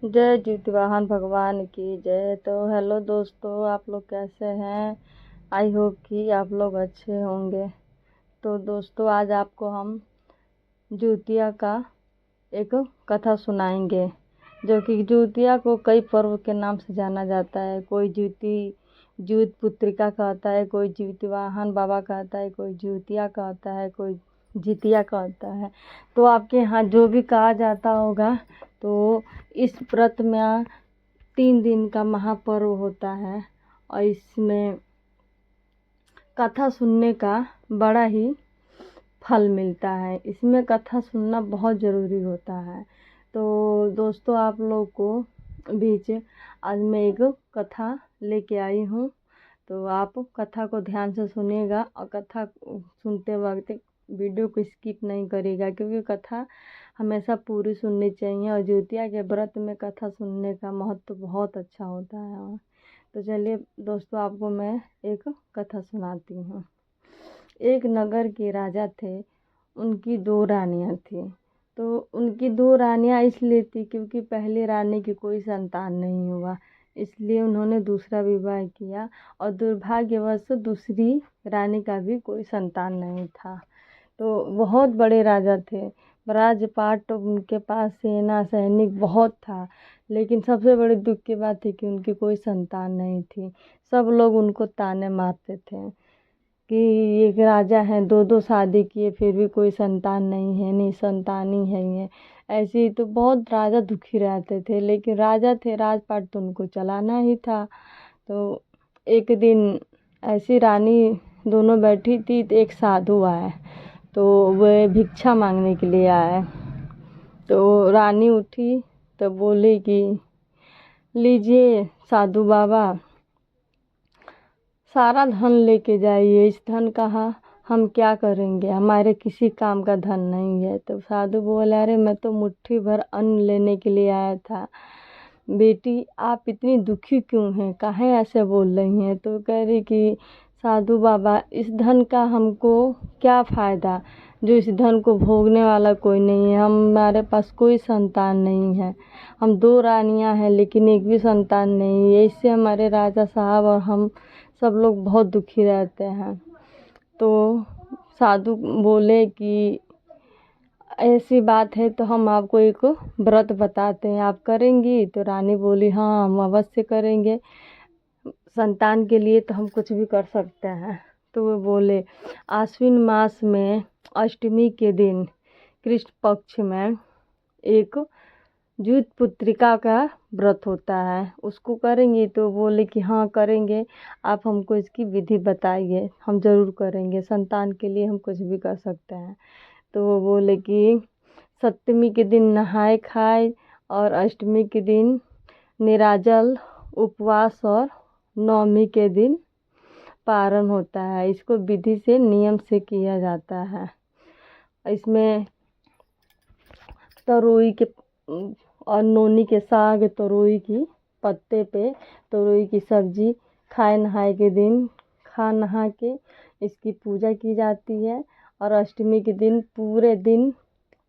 जय जीतवाहन भगवान की जय। तो हेलो दोस्तों, आप लोग कैसे हैं? आई होप कि आप लोग अच्छे होंगे। तो दोस्तों, आज आपको हम ज्यूतिया का एक कथा सुनाएंगे, जो कि ज्यूतिया को कई पर्व के नाम से जाना जाता है। कोई ज्यूत पुत्रिका कहता है, कोई जीतवाहन बाबा कहता है, कोई ज्यूतिया कहता है, कोई जितिया कहता है। तो आपके यहाँ जो भी कहा जाता होगा। तो इस व्रत में 3 दिन का महापर्व होता है और इसमें कथा सुनने का बड़ा ही फल मिलता है। इसमें कथा सुनना बहुत ज़रूरी होता है। तो दोस्तों, आप लोग को बीच आज मैं एक कथा लेके आई हूँ। तो आप कथा को ध्यान से सुनिएगा और कथा सुनते वक्त वीडियो को स्किप नहीं करिएगा, क्योंकि कथा हमेशा पूरी सुननी चाहिए और ज्यूतिया के व्रत में कथा सुनने का महत्व बहुत अच्छा होता है। तो चलिए दोस्तों, आपको मैं एक कथा सुनाती हूँ। एक नगर के राजा थे, उनकी 2 रानियाँ थीं। तो उनकी 2 रानियाँ इसलिए थी क्योंकि पहली रानी की कोई संतान नहीं हुआ, इसलिए उन्होंने दूसरा विवाह किया और दुर्भाग्यवश दूसरी रानी का भी कोई संतान नहीं था। तो बहुत बड़े राजा थे, राजपाट उनके पास सेना सैनिक बहुत था, लेकिन सबसे बड़ी दुख की बात थी कि उनकी कोई संतान नहीं थी। सब लोग उनको ताने मारते थे कि एक राजा हैं, 2 शादी किए फिर भी कोई संतान नहीं है, नहीं संतानी है ये। ऐसे ही तो बहुत राजा दुखी रहते थे, लेकिन राजा थे, राजपाट तो उनको चलाना ही था। तो एक दिन ऐसी रानी दोनों बैठी थी, तो एक साधु आए, तो वह भिक्षा मांगने के लिए आए। तो रानी उठी तो बोली कि लीजिए साधु बाबा, सारा धन लेके जाइए। इस धन का हम क्या करेंगे, हमारे किसी काम का धन नहीं है। तो साधु बोले, अरे मैं तो मुट्ठी भर अन्न लेने के लिए आया था। बेटी आप इतनी दुखी क्यों हैं, काहे ऐसे बोल रही हैं? तो कह रही कि साधु बाबा, इस धन का हमको क्या फ़ायदा, जो इस धन को भोगने वाला कोई नहीं है। हमारे पास कोई संतान नहीं है, हम 2 रानियां हैं लेकिन एक भी संतान नहीं है। इससे हमारे राजा साहब और हम सब लोग बहुत दुखी रहते हैं। तो साधु बोले कि ऐसी बात है तो हम आपको एक व्रत बताते हैं, आप करेंगी? तो रानी बोली, हाँ हम अवश्य करेंगे, संतान के लिए तो हम कुछ भी कर सकते हैं। तो वो बोले, आश्विन मास में अष्टमी के दिन कृष्ण पक्ष में एक ज्यूत पुत्रिका का व्रत होता है, उसको करेंगी? तो बोले कि हाँ करेंगे, आप हमको इसकी विधि बताइए, हम ज़रूर करेंगे, संतान के लिए हम कुछ भी कर सकते हैं। तो वो बोले कि सप्तमी के दिन नहाए खाए और अष्टमी के दिन निराजल उपवास और नवमी के दिन पारण होता है। इसको विधि से नियम से किया जाता है। इसमें तरोई के और नोनी के साग, तरोई की पत्ते पे तरोई की सब्जी खाए नहाए के दिन खा नहा के इसकी पूजा की जाती है। और अष्टमी के दिन पूरे दिन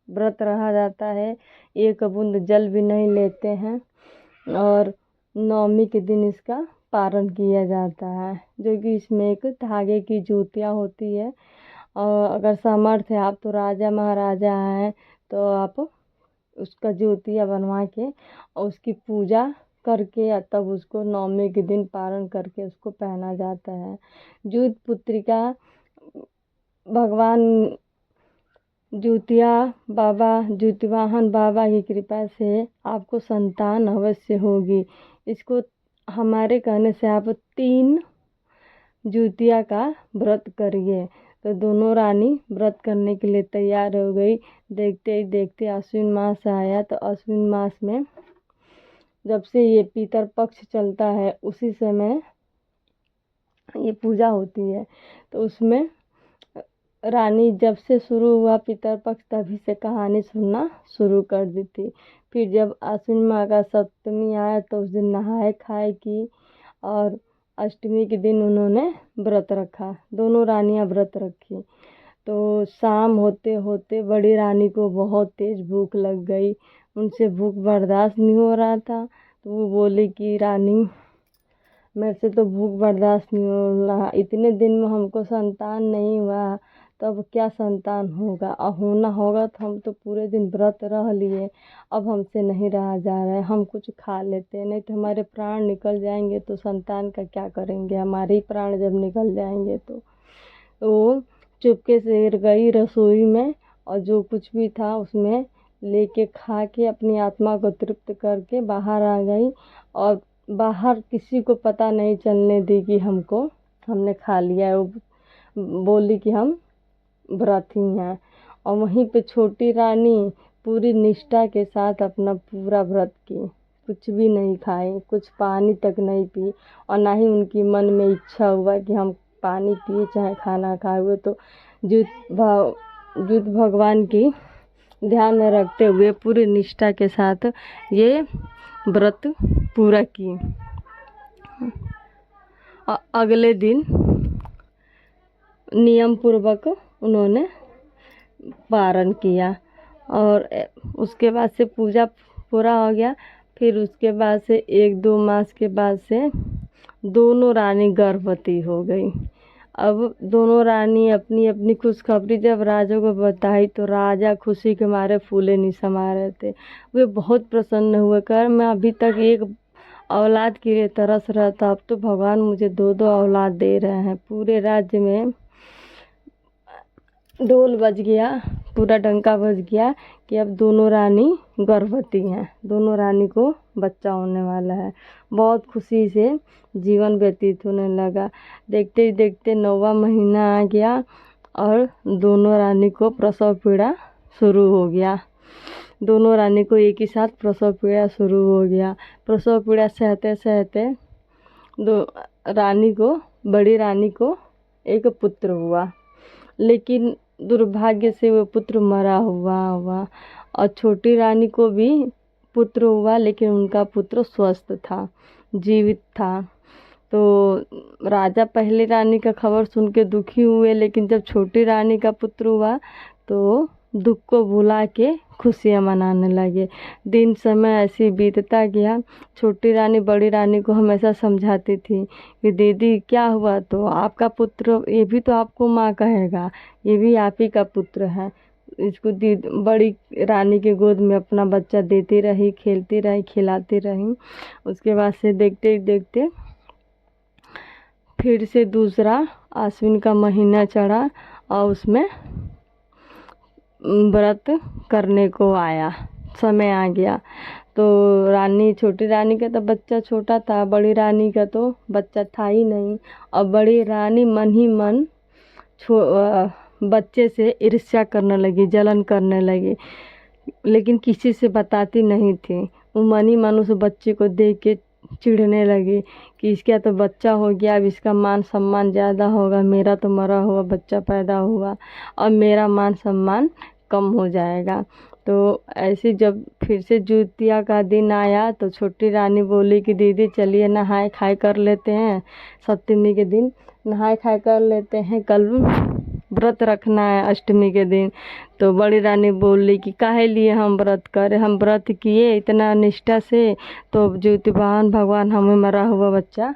व्रत रहा जाता है, एक बूंद जल भी नहीं लेते हैं। और नवमी के दिन इसका पारण किया जाता है, जो कि इसमें एक धागे की ज्यूतियाँ होती है। और अगर समर्थ है आप, तो राजा महाराजा हैं, तो आप उसका ज्यूतिया बनवा के और उसकी पूजा करके या तब उसको नवमी के दिन पारण करके उसको पहना जाता है। ज्यूत पुत्रिका भगवान ज्यूतिया बाबा, ज्यूतिवाहन बाबा की कृपा से आपको संतान अवश्य होगी। इसको हमारे कहने से आप 3 ज्यूतिया का व्रत करिए। तो दोनों रानी व्रत करने के लिए तैयार हो गई। देखते ही देखते आश्विन मास आया। तो आश्विन मास में जब से ये पितर पक्ष चलता है, उसी समय ये पूजा होती है। तो उसमें रानी जब से शुरू हुआ पितर पक्ष, तभी से कहानी सुनना शुरू कर दी थी। फिर जब आश्विन माह का सप्तमी आया तो उस दिन नहाए खाए की, और अष्टमी के दिन उन्होंने व्रत रखा, दोनों रानियां व्रत रखी। तो शाम होते होते बड़ी रानी को बहुत तेज़ भूख लग गई। उनसे भूख बर्दाश्त नहीं हो रहा था। तो वो बोली कि रानी, मेरे से तो भूख बर्दाश्त नहीं हो रहा, इतने दिन में हमको संतान नहीं हुआ, तो अब क्या संतान होगा, अब होना होगा तो हम तो पूरे दिन व्रत रह लिए, अब हमसे नहीं रहा जा रहा है, हम कुछ खा लेते हैं, नहीं तो हमारे प्राण निकल जाएंगे तो संतान का क्या करेंगे, हमारे ही प्राण जब निकल जाएंगे तो वो चुपके से गई रसोई में और जो कुछ भी था उसमें लेके खा के अपनी आत्मा को तृप्त करके बाहर आ गई। और बाहर किसी को पता नहीं चलने दी कि हमने खा लिया है। वो बोली कि हम व्रती हैं। और वहीं पे छोटी रानी पूरी निष्ठा के साथ अपना पूरा व्रत की, कुछ भी नहीं खाई, कुछ पानी तक नहीं पी, और ना ही उनकी मन में इच्छा हुआ कि हम पानी पिए चाहे खाना खाए। वो तो जुत भगवान की ध्यान में रखते हुए पूरी निष्ठा के साथ ये व्रत पूरा की। अगले दिन नियम पूर्वक उन्होंने पारण किया और उसके बाद से पूजा पूरा हो गया। फिर उसके बाद से 1-2 मास के बाद से दोनों रानी गर्भवती हो गई। अब दोनों रानी अपनी अपनी खुशखबरी जब राजा को बताई तो राजा खुशी के मारे फूले नहीं समा रहे थे। वे बहुत प्रसन्न हुए, कर मैं अभी तक एक औलाद के लिए तरस रहा था, अब तो भगवान मुझे 2-2 औलाद दे रहे हैं। पूरे राज्य में ढोल बज गया, पूरा डंका बज गया कि अब दोनों रानी गर्भवती हैं, दोनों रानी को बच्चा होने वाला है। बहुत खुशी से जीवन व्यतीत होने लगा। देखते ही देखते 9वां महीना आ गया और दोनों रानी को प्रसव पीड़ा शुरू हो गया। दोनों रानी को एक ही साथ प्रसव पीड़ा शुरू हो गया। प्रसव पीड़ा सहते सहते बड़ी रानी को एक पुत्र हुआ, लेकिन दुर्भाग्य से वो पुत्र मरा हुआ। और छोटी रानी को भी पुत्र हुआ, लेकिन उनका पुत्र स्वस्थ था, जीवित था। तो राजा पहली रानी का खबर सुन के दुखी हुए, लेकिन जब छोटी रानी का पुत्र हुआ तो दुख को भुला के खुशियाँ मनाने लगे। दिन समय ऐसे बीतता गया। छोटी रानी बड़ी रानी को हमेशा समझाती थी कि दीदी क्या हुआ, तो आपका पुत्र, ये भी तो आपको माँ कहेगा, ये भी आप ही का पुत्र है। इसको बड़ी रानी के गोद में अपना बच्चा देती रही, खेलती रही, खिलाती रही। उसके बाद से देखते ही देखते फिर से दूसरा आश्विन का महीना चढ़ा और उसमें व्रत करने को आया, समय आ गया। तो छोटी रानी का तो बच्चा छोटा था, बड़ी रानी का तो बच्चा था ही नहीं। और बड़ी रानी मन ही मन बच्चे से ईर्ष्या करने लगी, जलन करने लगी, लेकिन किसी से बताती नहीं थी। वो मन ही मन उस बच्चे को देख के चिढ़ने लगी कि इसका तो बच्चा हो गया, अब इसका मान सम्मान ज़्यादा होगा, मेरा तो मरा हुआ बच्चा पैदा हुआ और मेरा मान सम्मान कम हो जाएगा। तो ऐसे जब फिर से जुतिया का दिन आया तो छोटी रानी बोली कि दीदी चलिए नहाए खाए कर लेते हैं, सप्तमी के दिन नहाए खाए कर लेते हैं, कल व्रत रखना है अष्टमी के दिन। तो बड़ी रानी बोली कि काहे लिए हम व्रत करें, हम व्रत किए इतना निष्ठा से तो ज्योतिवाहन भगवान हमें मरा हुआ बच्चा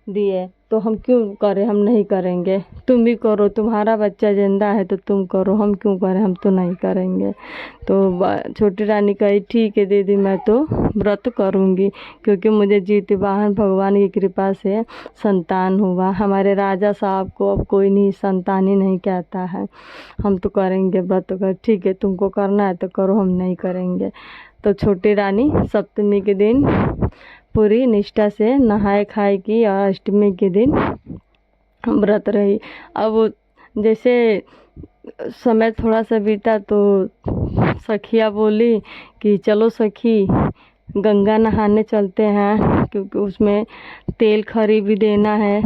दिए, तो हम क्यों करें, हम नहीं करेंगे, तुम भी करो, तुम्हारा बच्चा जिंदा है तो तुम करो, हम क्यों करें, हम तो नहीं करेंगे। तो छोटी रानी कही ठीक है दीदी, मैं तो व्रत करूँगी, क्योंकि मुझे ज्योतिवाहन भगवान की कृपा से संतान हुआ। हमारे राजा साहब को अब कोई नहीं संतान ही नहीं कहता है, हम तो करेंगे व्रत कर। ठीक है, तुमको करना है तो करो, हम नहीं करेंगे। तो छोटी रानी सप्तमी के दिन पूरी निष्ठा से नहाए खाए की और अष्टमी के दिन व्रत रही। अब जैसे समय थोड़ा सा बीता तो सखिया बोली कि चलो सखी गंगा नहाने चलते हैं, क्योंकि उसमें तेल खरी भी देना है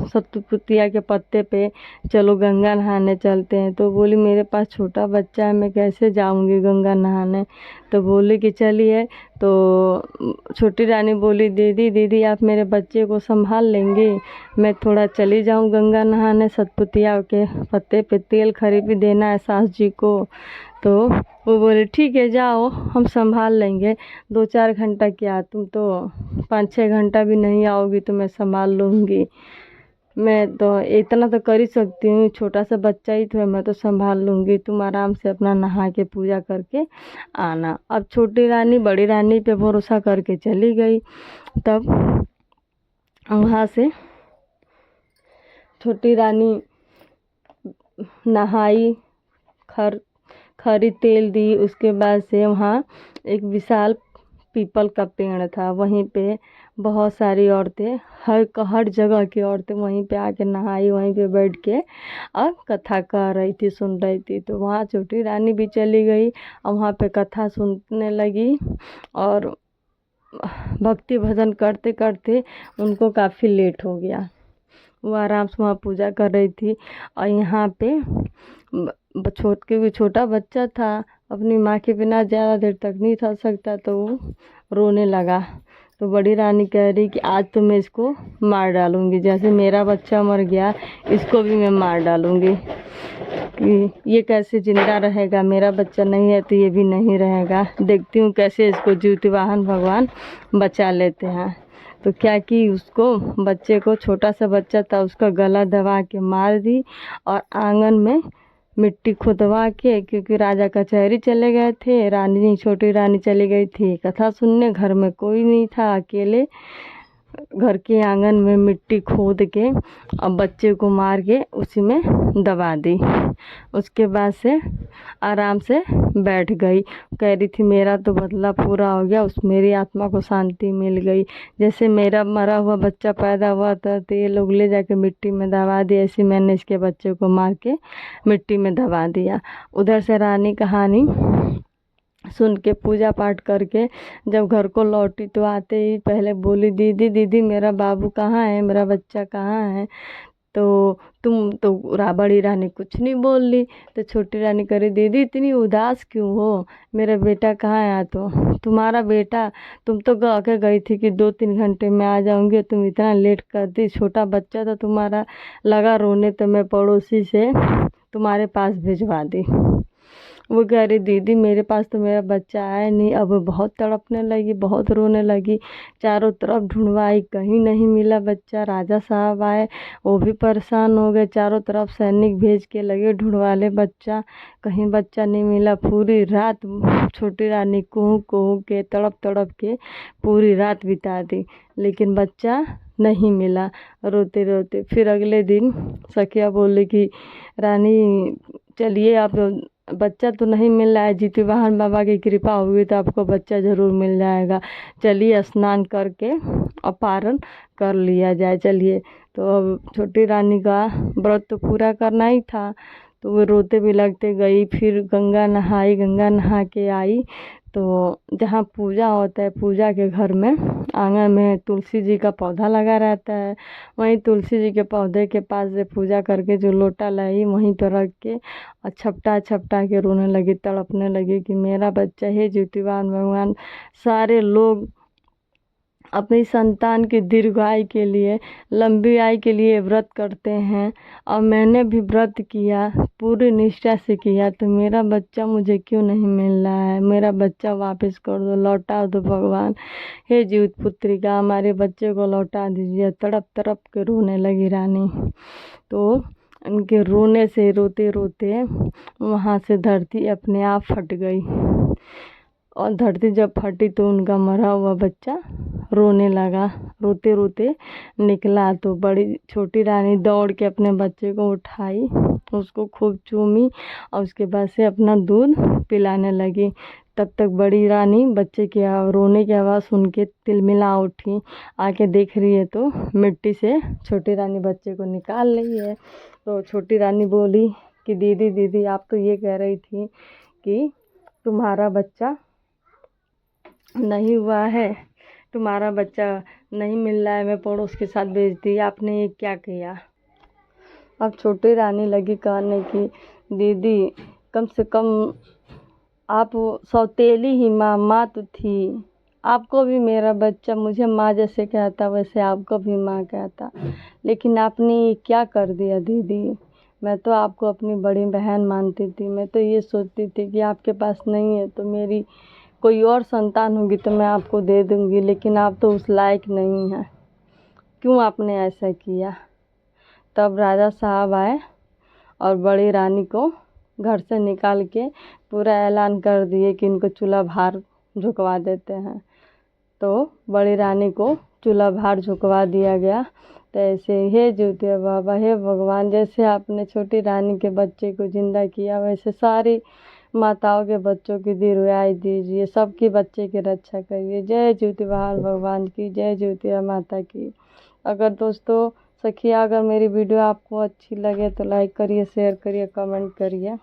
सतपुतिया के पत्ते पे, चलो गंगा नहाने चलते हैं। तो बोली मेरे पास छोटा बच्चा है, मैं कैसे जाऊंगी गंगा नहाने। तो बोली कि चलिए। तो छोटी रानी बोली दीदी आप मेरे बच्चे को संभाल लेंगी, मैं थोड़ा चली जाऊं गंगा नहाने, सतपुतिया के पत्ते पे तेल खरी भी देना है सास जी को। तो वो बोले ठीक है जाओ, हम संभाल लेंगे, 2-4 घंटा क्या, तुम तो 5-6 घंटा भी नहीं आओगी तो मैं संभाल लूँगी, मैं तो इतना तो कर ही सकती हूँ, छोटा सा बच्चा ही तो है, मैं तो संभाल लूँगी, तुम आराम से अपना नहा के पूजा करके आना। अब छोटी रानी बड़ी रानी पे भरोसा करके चली गई। तब वहाँ से छोटी रानी नहाई, खरी तेल दी, उसके बाद से वहाँ एक विशाल पीपल का पेड़ था, वहीं पे बहुत सारी औरतें, हर जगह की औरतें वहीं पे आके नहाई, वहीं पे बैठ के और कथा कर रही थी, सुन रही थी। तो वहाँ छोटी रानी भी चली गई और वहाँ पे कथा सुनने लगी और भक्ति भजन करते करते उनको काफ़ी लेट हो गया। वो आराम से वहाँ पूजा कर रही थी और यहाँ पे छोटा बच्चा था, अपनी माँ के बिना ज़्यादा देर तक नहीं रह सकता, तो वो रोने लगा। तो बड़ी रानी कह रही कि आज तो मैं इसको मार डालूँगी, जैसे मेरा बच्चा मर गया इसको भी मैं मार डालूँगी, कि ये कैसे जिंदा रहेगा, मेरा बच्चा नहीं है तो ये भी नहीं रहेगा, देखती हूँ कैसे इसको जीतवाहन भगवान बचा लेते हैं। तो क्या कि उसको, बच्चे को, छोटा सा बच्चा था, उसका गला दबा के मार दी और आंगन में मिट्टी खुदवा के, क्योंकि राजा कचहरी चले गए थे, रानी, छोटी रानी चली गई थी कथा सुनने, घर में कोई नहीं था, अकेले घर के आंगन में मिट्टी खोद के और बच्चे को मार के उसी में दबा दी। उसके बाद से आराम से बैठ गई, कह रही थी मेरा तो बदला पूरा हो गया, उस मेरी आत्मा को शांति मिल गई, जैसे मेरा मरा हुआ बच्चा पैदा हुआ था तो ये लोग ले जाके मिट्टी में दबा दिया, ऐसे मैंने इसके बच्चे को मार के मिट्टी में दबा दिया। उधर से रानी कहानी सुन के पूजा पाठ करके जब घर को लौटी तो आते ही पहले बोली, दीदी दीदी मेरा बाबू कहाँ है, मेरा बच्चा कहाँ है। तो तुम तो बड़ी रानी कुछ नहीं बोल ली। तो छोटी रानी कह रही, दीदी इतनी उदास क्यों हो, मेरा बेटा कहाँ है। तो तुम्हारा बेटा, तुम तो कह के गई थी कि 2-3 घंटे में आ जाऊंगी, तुम इतना लेट कर दी, छोटा बच्चा था तुम्हारा, लगा रोने तो मैं पड़ोसी से तुम्हारे पास भिजवा दी। वो कह रही, दीदी मेरे पास तो मेरा बच्चा आया नहीं। अब बहुत तड़पने लगी, बहुत रोने लगी, चारों तरफ ढूंढवाई, कहीं नहीं मिला बच्चा। राजा साहब आए, वो भी परेशान हो गए, चारों तरफ सैनिक भेज के लगे ढूंढवा ले बच्चा, कहीं बच्चा नहीं मिला। पूरी रात छोटी रानी कुहू कुहू के, तड़प तड़प के पूरी रात बिता दी, लेकिन बच्चा नहीं मिला। रोते रोते फिर अगले दिन सखिया बोली कि रानी चलिए, आप, बच्चा तो नहीं मिल रहा है, जीतवाहन बाबा की कृपा होगी तो आपको बच्चा ज़रूर मिल जाएगा, चलिए स्नान करके अपारण कर लिया जाए, चलिए। तो अब छोटी रानी का व्रत तो पूरा करना ही था, तो वो रोते भी लगते गई, फिर गंगा नहाई, गंगा नहा के आई तो जहाँ पूजा होता है, पूजा के घर में आंगन में तुलसी जी का पौधा लगा रहता है, वहीं तुलसी जी के पौधे के पास से पूजा करके जो लोटा लाई वहीं पर रख के और छपटा छपटा के रोने लगी, तड़पने लगी कि मेरा बच्चा है जीतवान भगवान। सारे लोग अपनी संतान की दीर्घायु के लिए, लंबी आयु के लिए व्रत करते हैं और मैंने भी व्रत किया, पूरी निष्ठा से किया, तो मेरा बच्चा मुझे क्यों नहीं मिल रहा है, मेरा बच्चा वापस कर दो, लौटा दो भगवान, हे जीवित पुत्रिका हमारे बच्चे को लौटा दीजिए। तड़प तड़प के रोने लगी रानी। तो उनके रोने से, रोते रोते वहाँ से धरती अपने आप फट गई और धरती जब फटी तो उनका मरा हुआ बच्चा रोने लगा, रोते रोते निकला। तो बड़ी छोटी रानी दौड़ के अपने बच्चे को उठाई, उसको खूब चूमी और उसके बाद से अपना दूध पिलाने लगी। तब तक बड़ी रानी बच्चे के रोने की आवाज़ सुन के तिलमिला उठी, आके देख रही है तो मिट्टी से छोटी रानी बच्चे को निकाल रही है। तो छोटी रानी बोली कि दीदी दीदी आप तो ये कह रही थी कि तुम्हारा बच्चा नहीं हुआ है, तुम्हारा बच्चा नहीं मिल रहा है, मैं पड़ोस के साथ भेज दी, आपने ये क्या किया। अब छोटी रानी लगी कहने की, दीदी कम से कम आप सौतेली ही माँ तो थी, आपको भी मेरा बच्चा, मुझे माँ जैसे कहता वैसे आपको भी माँ कहता, लेकिन आपने ये क्या कर दिया दीदी, मैं तो आपको अपनी बड़ी बहन मानती थी। मैं तो ये सोचती थी कि आपके पास नहीं है तो मेरी कोई और संतान होगी तो मैं आपको दे दूँगी, लेकिन आप तो उस लायक नहीं हैं। क्यों आपने ऐसा किया? तब राजा साहब आए और बड़ी रानी को घर से निकाल के पूरा ऐलान कर दिए कि इनको चूल्हा भार झुकवा देते हैं। तो बड़ी रानी को चूल्हा भार झुकवा दिया गया। तो ऐसे हे ज्योतिया बाबा, हे भगवान, जैसे आपने छोटी रानी के बच्चे को जिंदा किया वैसे सारी माताओं के बच्चों की दीर्घायु दीजिए, सबके बच्चे की रक्षा करिए। जय ज्योति बहार भगवान की, जय ज्योतिया माता की। अगर दोस्तों सखिया, अगर मेरी वीडियो आपको अच्छी लगे तो लाइक करिए, शेयर करिए, कमेंट करिए।